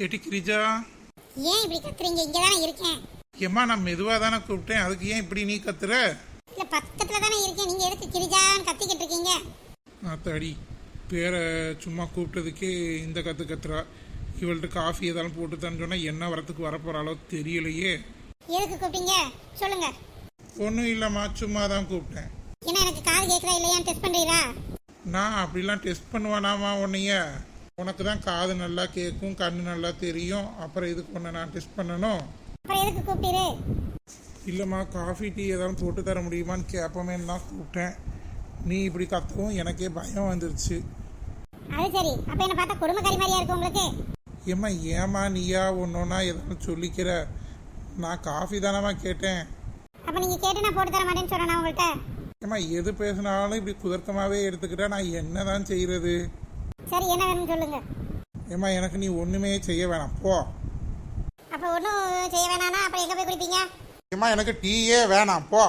ஏட்டி கிரிஜா, ஏன் இப்படி கத்துறீங்க? இங்க தானே இருக்கேன். ஏம்மா நான் மெதுவாக தானே கூப்பிட்டேன், அதுக்கு ஏன் இப்படி நீ கத்துற? இல்ல பக்கத்துல தானே இருக்கேன், நீங்க எதுக்கு கிரிஜான்னு கத்திக்கிட்டு இருக்கீங்க? ஆத்தாடி, பேரை சும்மா கூப்பிட்டதுக்கே இந்த கத்து கத்துறா. இவள்கிட்ட காஃபி ஏதாவது போட்டு தான்னு சொன்னால் என்ன வரத்துக்கு வரப்போகிறாளோ தெரியலையே. எதுக்கு கூப்பிட்டீங்க சொல்லுங்க. ஒன்றும் இல்லைம்மா, சும்மா தான் கூப்பிட்டேன். ஏன்னா எனக்கு காது கேட்கறா இல்லையான்னு டெஸ்ட் பண்றீரா? நான் அப்படிலாம் டெஸ்ட் பண்ணுவானாமா உன்னைய? உனக்கு தான் காது நல்லா கேட்கும், கண்ணு நல்லா தெரியும், அப்புறம் இதுக்கு ஒன்று நான் டெஸ்ட் பண்ணணும்? அப்புறம் எதுக்கு கூப்பிட்டீரு? இல்லைம்மா, காஃபி டீ ஏதாவது போட்டு தர முடியுமான்னு கேட்போமேன்னு தான் கூப்பிட்டேன். நீ இப்படி கத்தவும் எனக்கே பயம் வந்துருச்சு. அது சரி, அப்ப என்ன பார்த்தா குடும்பக்காரி மாதிரியா இருக்கு உங்களுக்கு? ஏம்மா நீயா ஒன்னொன்னா எதாவது சொல்லிக்கிற? நான் காஃபி தானம்மா கேட்டேன். அப்ப நீங்க கேட்டு நான் போட்டு தர மாட்டேன்னு சொன்னா உங்கள்கிட்ட? ஏம்மா எது பேசினாலும் இப்படி குதர்க்கமாகவே எடுத்துக்கிட்டா நான் என்ன தான் செய்கிறது? சரி, என்ன வேணும்னு சொல்லுங்க. ஏம்மா எனக்கு நீ ஒன்றுமே செய்ய வேணாம், போ. அப்ப ஒன்றும் செய்ய வேணாம்னா அப்புறம் எங்க போய் குடிப்பீங்க? ஏம்மா எனக்கு டீயே வேணாம், போ.